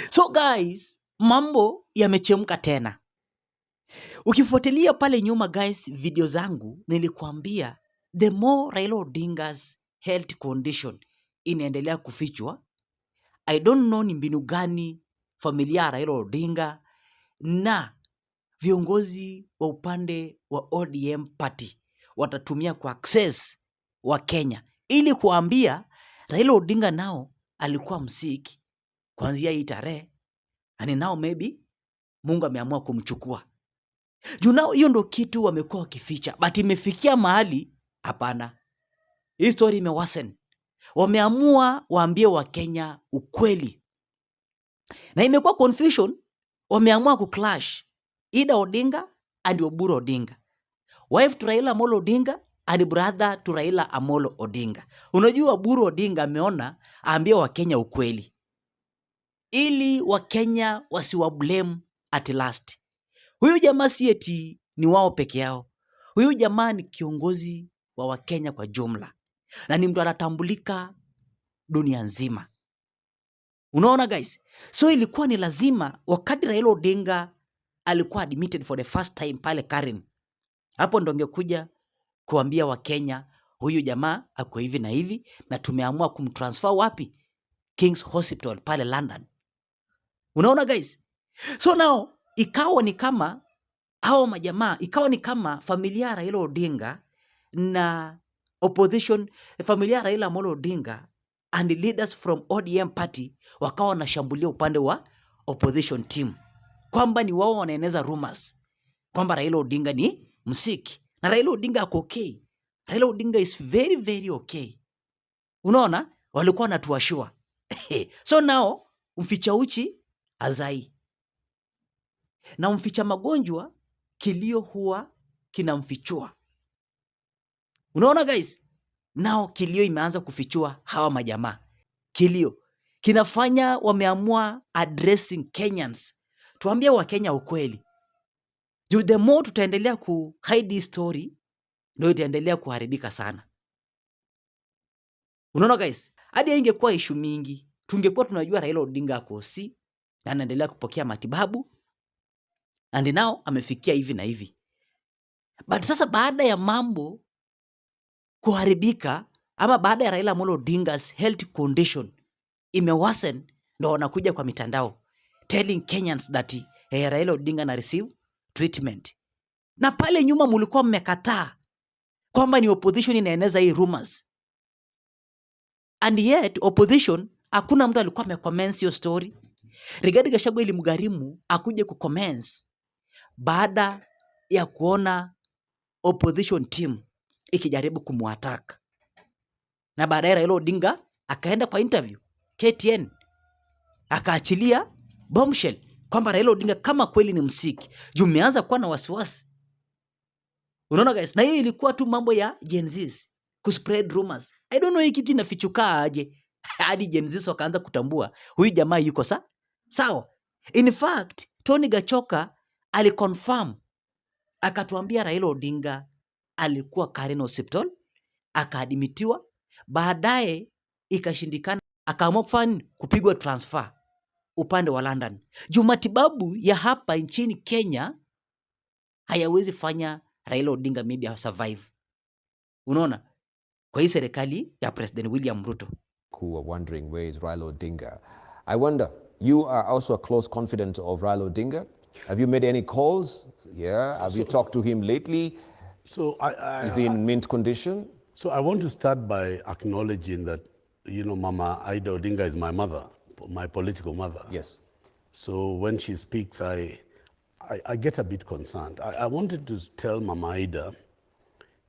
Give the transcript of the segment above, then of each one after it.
So guys, mambo yamechemka tena. Ukifuatilia pale nyuma guys, video zangu nilikuambia the more Raila Odinga's health condition inaendelea kufichwa, I don't know ni mbinu gani familia ya Raila Odinga na viongozi wa upande wa ODM party watatumia ku access wa Kenya ili kuambia Raila Odinga nao alikuwa msiki kuanzia hii tarehe, and now maybe Mungu ameamua kumchukua. Juu nao hiyo ndo kitu wamekuwa wakificha, but imefikia mahali hapana. Hii story imewasen. Wameamua waambie wa Kenya ukweli. Na imekuwa confusion, wameamua kuclash Ida Odinga and Oburu Odinga. Wife to Raila Amolo Odinga and brother to Raila Amolo Odinga. Unajua Oburu Odinga ameona aambie wa Kenya ukweli, ili wa Kenya wasiwablame at last. Huyu jamaa si eti ni wao peke yao. Huyu jamaa ni kiongozi wa Wakenya kwa jumla. Na ni mtu anatambulika dunia nzima. Unaona guys? So ilikuwa ni lazima wakati Raila Odinga alikuwa admitted for the first time pale Karen, hapo ndo ngekuja kuambia Wakenya huyu jamaa ako hivi na hivi na tumeamua kumtransfer wapi? King's Hospital pale London. Unaona guys? So now ikawa ni kama hao majamaa, ikawa ni kama familia ya Raila Odinga na opposition, familia ya Raila Amolo Odinga and leaders from ODM party wakawa wanashambulia upande wa opposition team, kwamba ni wao wanaeneza rumors kwamba Raila Odinga ni msiki na Raila Odinga ako okay. Raila Odinga is very very okay. Unaona, walikuwa wanatuashua. So now mficha uchi azai, na mficha magonjwa kilio huwa kinamfichua. Unaona guys? Nao kilio imeanza kufichua hawa majamaa. Kilio kinafanya wameamua addressing Kenyans. Tuambie wa Kenya ukweli. The more tutaendelea ku hide this story, ndio itaendelea kuharibika sana. Unaona guys? Hadi ingekuwa issue mingi, tungekuwa tunajua Raila Odinga ako si na anaendelea kupokea matibabu. And now amefikia hivi na hivi. But sasa baada ya mambo kuharibika, ama baada ya Raila Amolo Odinga's health condition imeworsen, ndo wanakuja kwa mitandao telling Kenyans that Raila Odinga na receive treatment. Na pale nyuma mulikuwa mmekataa kwamba ni opposition inaeneza hii rumors. And yet opposition hakuna mtu alikuwa amecommence hiyo story. Rigathi Gachagua ilimgharimu akuje kucommence baada ya kuona opposition team ikijaribu kumuattack. Na baadaye Raila Odinga akaenda kwa interview KTN, akaachilia bombshell kwamba Raila Odinga kama kweli ni msiki. Juu umeanza kuwa na wasiwasi. Unaona guys? Na hiyo ilikuwa tu mambo ya Gen Zs kuspread rumors. I don't know hii kitu inafichuka aje hadi Gen Zs wakaanza kutambua huyu jamaa yuko sawa. In fact, Tony Gachoka aliconfirm, akatuambia Raila Odinga alikuwa Karen Hospital, akaadmitiwa, baadaye ikashindikana, akaamua kupigwa transfer upande wa London. Juu matibabu ya hapa nchini Kenya hayawezi fanya Raila Odinga maybe survive. Unaona? Kwa hii serikali ya President William Ruto. Who are wondering where is Raila Odinga. I wonder, you are also a close confidant of Raila Odinga. Have you made any calls? Yeah. Have you talked to him lately? So is he in mint condition? So I want to start by acknowledging that, you know, Mama Ida Odinga is my mother, my political mother. Yes. So when she speaks, I get a bit concerned. I wanted to tell Mama Ida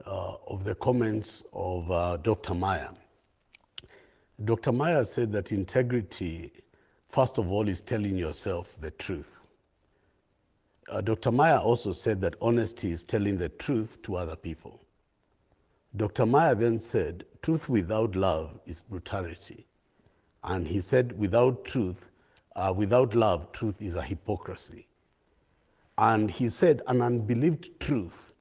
of the comments of Dr. Maya. Dr. Maya said that integrity, first of all, is telling yourself the truth. Dr. Maya also said that honesty is telling the truth to other people. Dr. Maya then said, truth without love is brutality. And he said, without love, truth is a hypocrisy. And he said, an unbelieved truth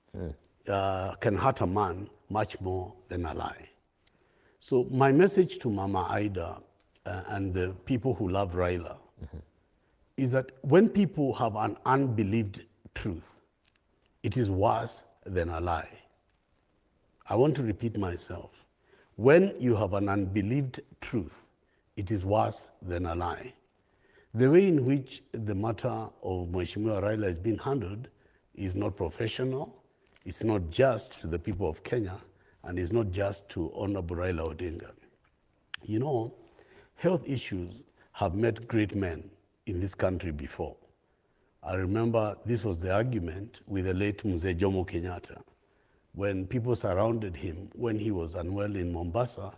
can hurt a man much more than a lie. So my message to Mama Ida and the people who love Raila is that when people have an unbelieved truth, it is worse than a lie. I want to repeat myself. When you have an unbelieved truth, it is worse than a lie. The way in which the matter of Mheshimiwa Raila is being handled is not professional, it's not just to the people of Kenya, and it's not just to Honorable Raila Odinga. You know, health issues have met great men in this country before. I remember this was the argument with the late Mzee Jomo Kenyatta when people surrounded him when he was unwell in Mombasa,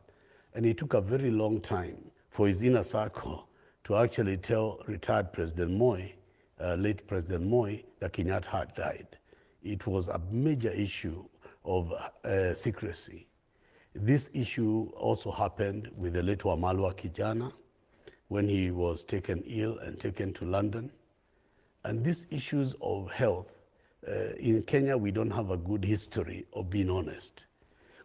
and it took a very long time for his inner circle to actually tell retired President Moi, late President Moi, that Kenyatta had died. It was a major issue of secrecy. This issue also happened with the late Wamalwa Kijana when he was taken ill and taken to London. And these issues of health, in Kenya, we don't have a good history of being honest.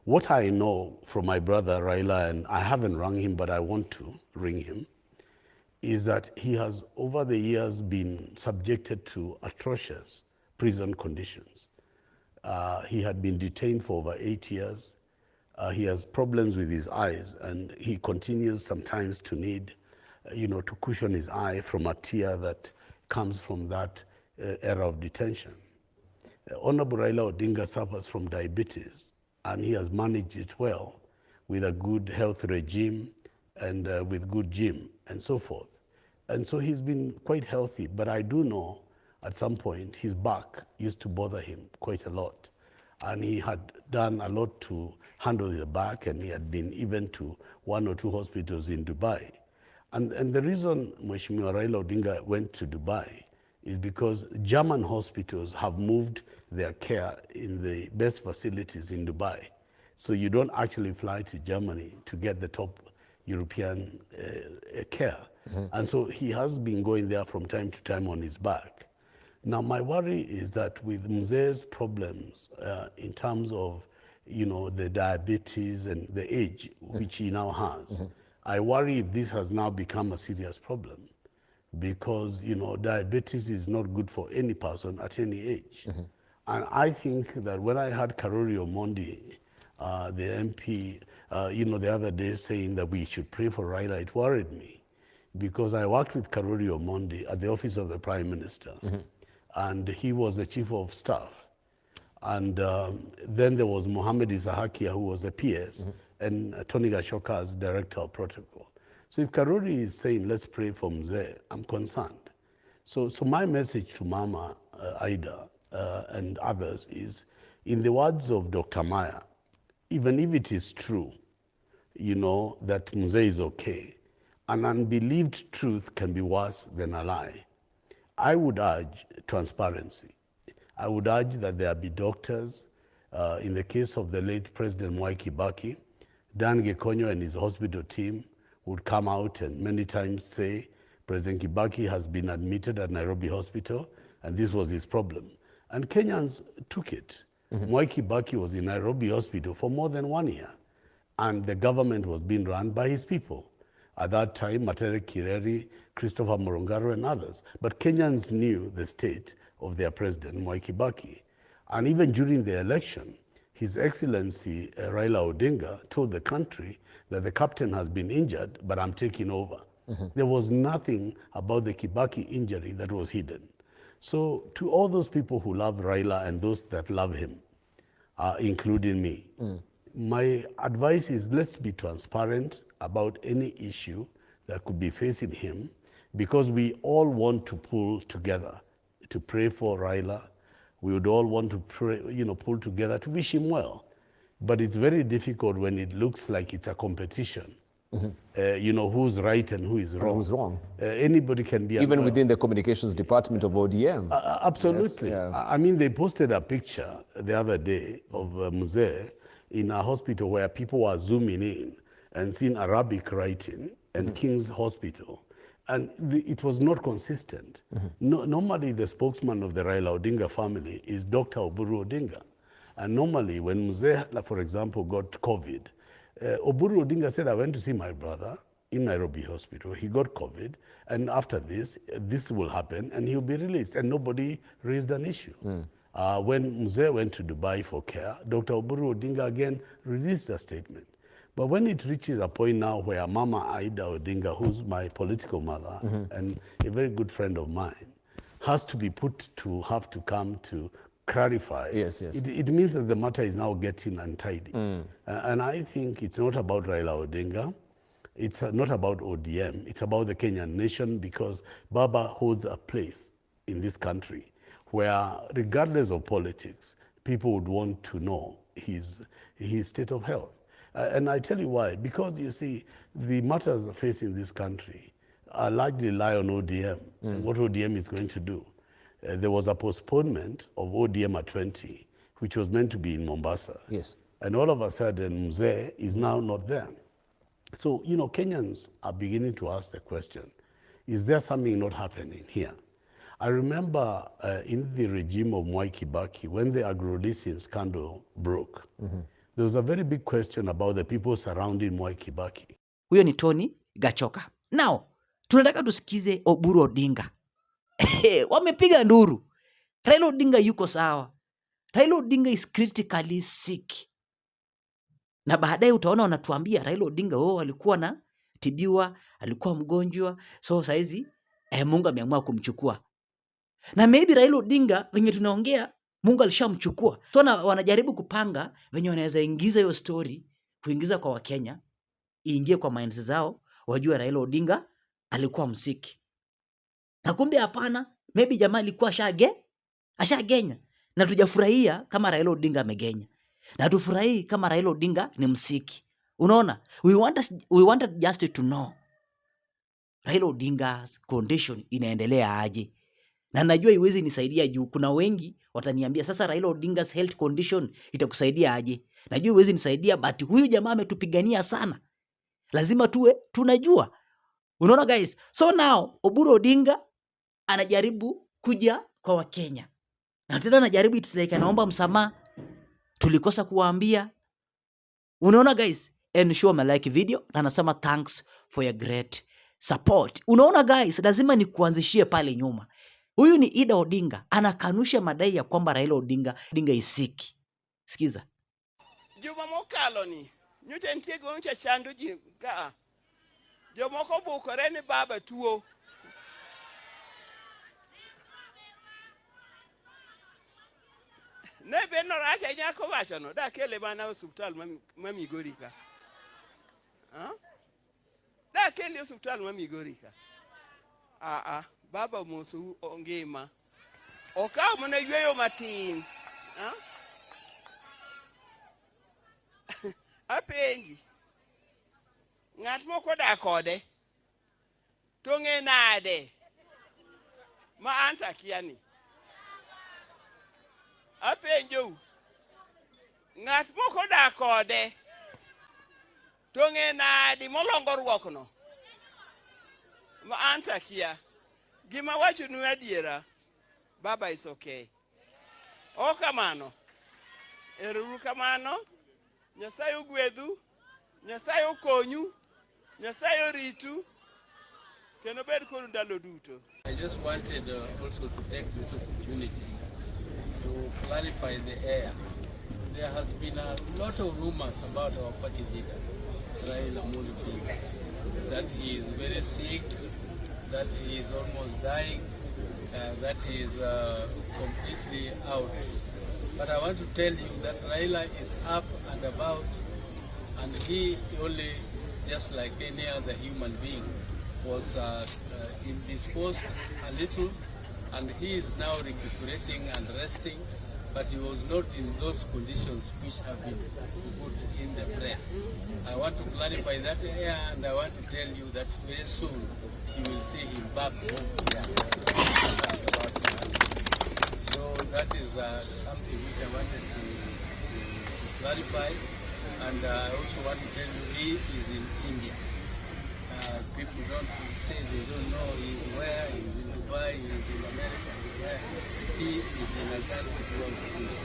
What I know from my brother Raila, and I haven't rung him, but I want to ring him, is that he has over the years been subjected to atrocious prison conditions. He had been detained for over 8 years. He has problems with his eyes, and he continues sometimes to need, to cushion his eye from a tear that comes from that era of detention. Honorable Raila Odinga suffers from diabetes, and he has managed it well with a good health regime and with good gym and so forth. And so he's been quite healthy, but I do know at some point his back used to bother him quite a lot. And he had done a lot to handle the back, and he had been even to 1 or 2 hospitals in Dubai. And the reason Mheshimiwa Raila Odinga went to Dubai is because German hospitals have moved their care in the best facilities in Dubai. So you don't actually fly to Germany to get the top European care. And so he has been going there from time to time on his back. Now, my worry is that with Mzee's problems in terms of, the diabetes and the age which he now has, I worry if this has now become a serious problem because, diabetes is not good for any person at any age. And I think that when I heard Karuri Omondi, the MP, the other day saying that we should pray for Raila, it worried me because I worked with Karuri Omondi at the office of the Prime Minister, and he was the Chief of Staff. And then there was Mohammed Isahakia, who was the PS, and Tony Gashoka as Director of Protocol. So if Karuri is saying, let's pray for Mzee, I'm concerned. So my message to Mama Aida and others is, in the words of Dr. Maya, even if it is true, that Mzee is okay, an unbelieved truth can be worse than a lie. I would urge transparency. I would urge that there be doctors. In the case of the late President Mwai Kibaki, Dan Gekonyo and his hospital team would come out and many times say, President Kibaki has been admitted at Nairobi Hospital, and this was his problem. And Kenyans took it. Mwai Kibaki was in Nairobi Hospital for more than 1 year, and the government was being run by his people. At that time, Matere Kireri, Christopher Morongaro, and others. But Kenyans knew the state of their president, Mwai Kibaki. And even during the election, His Excellency Raila Odinga told the country that the captain has been injured, but I'm taking over. There was nothing about the Kibaki injury that was hidden. So to all those people who love Raila and those that love him, including me, my advice is let's be transparent about any issue that could be facing him, because we all want to pull together to pray for Raila. We would all want to pray, pull together to wish him well. But it's very difficult when it looks like it's a competition. Who's right and who is wrong. Who's wrong. Anybody can be Even within the communications department of ODM. Absolutely. Yes, yeah. I mean, they posted a picture the other day of Mzee in a hospital where people were zooming in and seeing Arabic writing and King's Hospital. And it was not consistent. Normally, the spokesman of the Raila Odinga family is Dr. Oburu Odinga. And normally, when Mzee, for example, got COVID, Oburu Odinga said, I went to see my brother. in Nairobi Hospital. He got COVID, and after this, this will happen, and he'll be released, and nobody raised an issue. When Mzee went to Dubai for care, Dr. Oburu Odinga again released a statement. But when it reaches a point now where Mama Aida Odinga, who's my political mother and a very good friend of mine, has to be put to have to come to clarify, it means that the matter is now getting untidy. And I think it's not about Raila Odinga. It's not about ODM. It's about the Kenyan nation, because Baba holds a place in this country where, regardless of politics, people would want to know his state of health. And I tell you why. Because, you see, the matters facing this country are largely lie on ODM and what ODM is going to do. There was a postponement of ODM at 20, which was meant to be in Mombasa. Yes. And all of a sudden, Mzee is now not there. So, you know, Kenyans are beginning to ask the question, is there something not happening here? I remember in the regime of Mwai Kibaki, when the agro-leasing scandal broke, there was a very big question about the people surrounding Mwai Kibaki. Huyo ni Tony Gachoka. Now, tunataka tusikize Oburu Odinga. Wamepiga nduru. Raila Odinga yuko sawa. Raila Odinga is critically sick. Na baadaye utaona wanatuambia Raila Odinga alikuwa na tibiwa, alikuwa mgonjwa, so saizi Mungu ameamua kumchukua. Na maybe Raila Odinga venye tunaongea Mungu alishamchukua. So wanajaribu kupanga venye wanaweza ingiza hiyo story, kuingiza kwa Wakenya, iingie kwa minds zao, wajue Raila Odinga alikuwa msiki. Na kumbe hapana, maybe jamaa alikuwa ashagenya. Na tujafurahia kama Raila Odinga amegenya. Na tufurahi kama Raila Odinga ni msiki. Unaona? We wanted just to know Raila Odinga's condition inaendelea aje. Na najua iwezi nisaidia juu kuna wengi wataniambia sasa Raila Odinga's health condition itakusaidia aje. Najua iwezi nisaidia, but huyu jamaa ametupigania sana. Lazima tuwe tunajua. Unaona guys? So now Oburu Odinga anajaribu kuja kwa Wakenya. Na tena anajaribu, it's like anaomba msamaha. Tulikosa kuwaambia. Unaona guys? And show me like video na anasema thanks for your great support. Unaona guys, lazima nikuanzishie pale nyuma. Huyu ni Ida Odinga, anakanusha madai ya kwamba Raila Odinga isiki. Sikiza. Juma mokalo ni nyute ntiego ncha chandu ji ka. Jomoko bukore ni baba tuo. Ne beno racha nyako wacho no da kele bana hospital mamigori ka. Da kele hospital mamigori ka. Baba musu ongema. Okaw mona yweyo matin. Apenji. Ngat moko da kode. Tonge nade. Ma anta kiani. Apenjo. Ngat moko da kode. Tonge nade molongo rwokno. Ma anta kia. Gima wacho nu adiera. Baba is okay. O kamano. Eru kamano. Nyasaye ogwedhu. Nyasaye okonyu. Nyasaye oritu. Kendo bed kodu ndalo duto. I just wanted also to take this opportunity to clarify the air. There has been a lot of rumors about our party leader, Raila Odinga, that he is very sick, that he is almost dying, that he is completely out. But I want to tell you that Raila is up and about, and he only, just like any other human being, was indisposed a little, and he is now recuperating and resting, but he was not in those conditions which have been put in the press. I want to clarify that here, and I want to tell you that very soon you will see him back home here. So that is something which I wanted to clarify, and I also want to tell you he is in India. People don't say they don't know he's where, he's in Dubai, he's in America, he's where. He is in a country called India.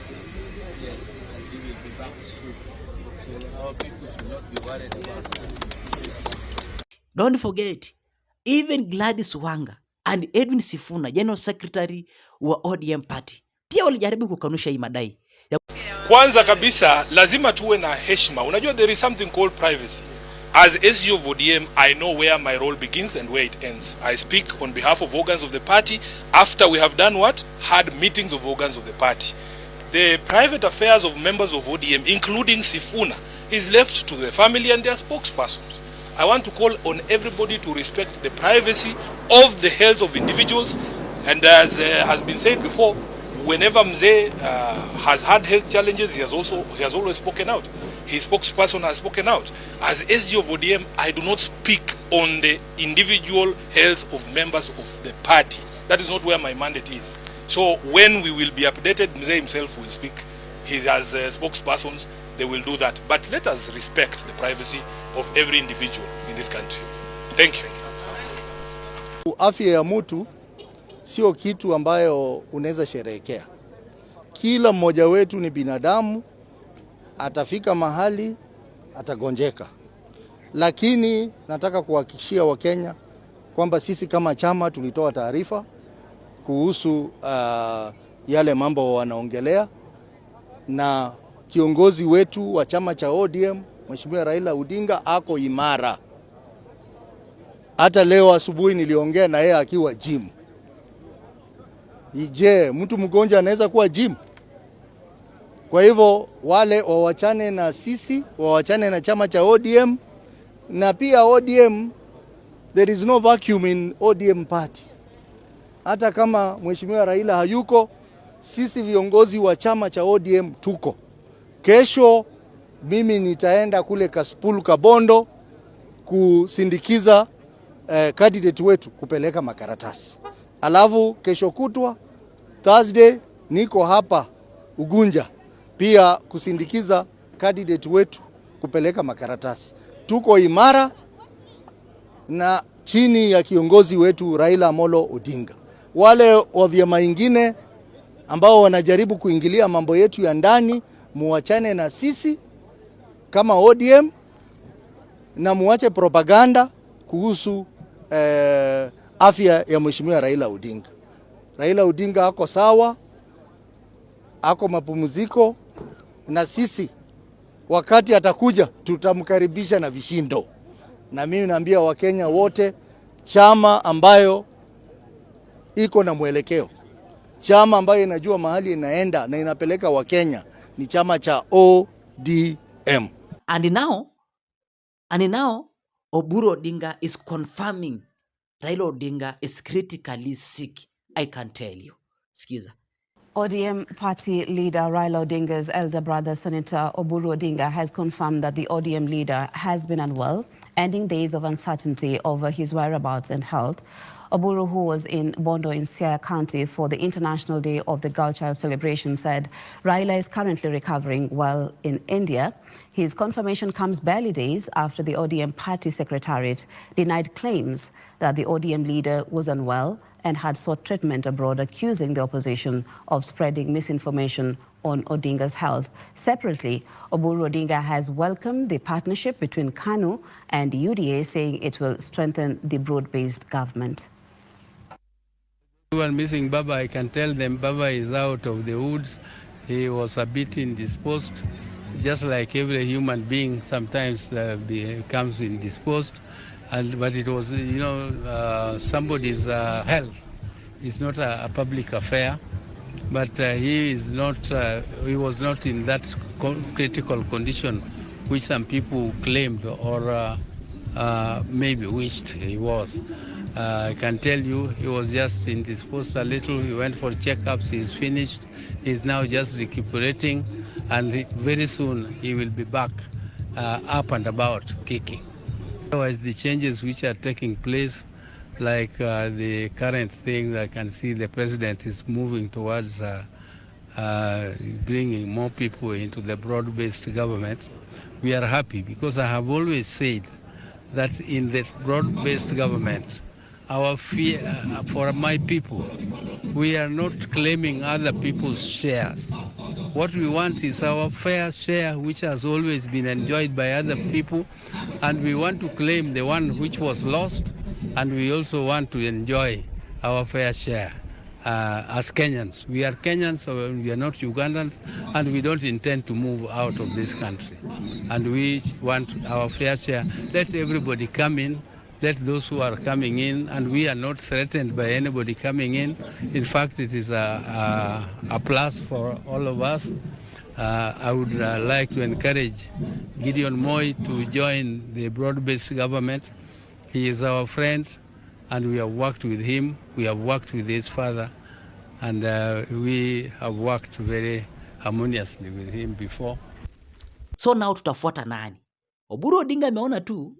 Yes, and he will be back soon. So our people should not be worried about that. Don't forget, even Gladys Wanga and Edwin Sifuna, General Secretary wa ODM Party, pia walijaribu kukanusha hii madai. Kwanza kabisa lazima tuwe na heshima. Unajua there is something called privacy. As SG of ODM, I know where my role begins and where it ends. I speak on behalf of organs of the party after we have done what? Had meetings of organs of the party. The private affairs of members of ODM, including Sifuna, is left to the family and their spokespersons. I want to call on everybody to respect the privacy of the health of individuals, and as has been said before, whenever Mzee has had health challenges, he has always spoken out. His spokesperson has spoken out. As SG of ODM, I do not speak on the individual health of members of the party. That is not where my mandate is. So when we will be updated, Mzee himself will speak. He has spokespersons, they will do that. But let us respect the privacy of every individual in this country. Thank you. Afya ya mtu sio kitu ambayo unaweza sherehekea. Kila mmoja wetu ni binadamu, atafika mahali atagonjeka. Lakini nataka kuhakikishia Wakenya kwamba sisi kama chama tulitoa taarifa kuhusu yale mambo wanaongelea, na kiongozi wetu wa chama cha ODM Mheshimiwa Raila Odinga ako imara. Hata leo asubuhi niliongea na yeye akiwa gym. Je, mtu mgonjwa anaweza kuwa gym? Kwa hivyo wale wawachane na sisi, wawachane na chama cha ODM, na pia ODM, there is no vacuum in ODM party. Hata kama Mheshimiwa Raila hayuko, sisi viongozi wa chama cha ODM tuko. Kesho mimi nitaenda kule Kasipul Kabondo kusindikiza candidate wetu kupeleka makaratasi. Alafu kesho kutwa Thursday niko hapa Ugunja pia kusindikiza candidate wetu kupeleka makaratasi. Tuko imara na chini ya kiongozi wetu Raila Amolo Odinga. Wale wa vyama ingine ambao wanajaribu kuingilia mambo yetu ya ndani, muachane na sisi kama ODM na muache propaganda kuhusu afya ya Mheshimiwa Raila Odinga. Raila Odinga ako sawa, ako mapumziko, na sisi wakati atakuja tutamkaribisha na vishindo. Na mimi naambia Wakenya wote, chama ambayo iko na mwelekeo, chama ambayo inajua mahali inaenda na inapeleka Wakenya ni chama cha ODM. And now Oburu Odinga is confirming Raila Odinga is critically sick. I can tell you. Skiza. ODM party leader Raila Odinga's elder brother, Senator Oburu Odinga, has confirmed that the ODM leader has been unwell, ending days of uncertainty over his whereabouts and health. Oburu, who was in Bondo in Siaya County for the International Day of the Girl Child celebration, said Raila is currently recovering well in India. His confirmation comes barely days after the ODM party secretariat denied claims that the ODM leader was unwell and had sought treatment abroad, accusing the opposition of spreading misinformation on Odinga's health. Separately, Oburu Odinga has welcomed the partnership between KANU and UDA, saying it will strengthen the broad-based government. Everyone missing Baba, I can tell them Baba is out of the woods. He was a bit indisposed, just like every human being sometimes becomes indisposed. But it was, somebody's health. It's not a public affair. But he was not in that critical condition which some people claimed or maybe wished he was. I can tell you he was just indisposed a little. He went for checkups. He's finished. He's now just recuperating, and very soon he will be back up and about, kicking. Otherwise, the changes which are taking place, like the current thing, I can see the president is moving towards bringing more people into the broad-based government. We are happy because I have always said that in the broad-based government, our fear for my people, we are not claiming other people's shares. What we want is our fair share, which has always been enjoyed by other people, and we want to claim the one which was lost, and we also want to enjoy our fair share. As Kenyans, we are Kenyans, so we are not Ugandans, and we don't intend to move out of this country. And we want our fair share. Let everybody come in. Let those who are coming in, and we are not threatened by anybody coming in. In fact, it is a plus for all of us. I would like to encourage Gideon Moi to join the broad-based government. He is our friend, and we have worked with him. We have worked with his father, and we have worked very harmoniously with him before. So now tutafuata nani? Oburu Odinga ameona tu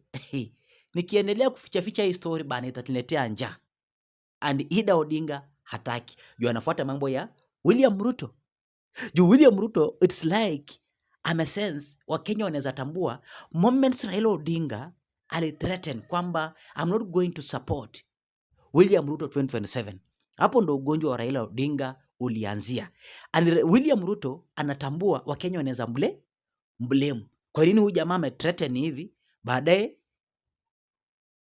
nikiendelea kuficha hii story bana itatuletea njaa. And Ida Odinga hataki. Juu anafuata mambo ya William Ruto. Juu William Ruto, it's like amesense Wakenya wanaweza tambua moments Raila Odinga alithreaten kwamba I'm not going to support William Ruto 2027. Hapo ndo ugonjwa wa Raila Odinga ulianzia. And William Ruto anatambua Wakenya wanaweza blame. Kwa nini huyu jamaa amethreaten hivi? Baadaye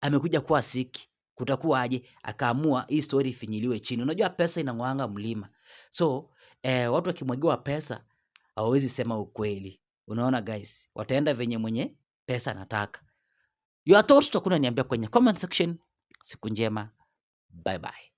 amekuja kuwa sick. Kutakuwa aje? Akaamua hii story ifinyiliwe chini. Unajua pesa inang'oanga mlima. So watu wakimwagiwa pesa hawawezi sema ukweli. Unaona guys, wataenda venye mwenye pesa anataka. Your thoughts tutakuwa niambia kwenye comment section. Siku njema. Bye bye.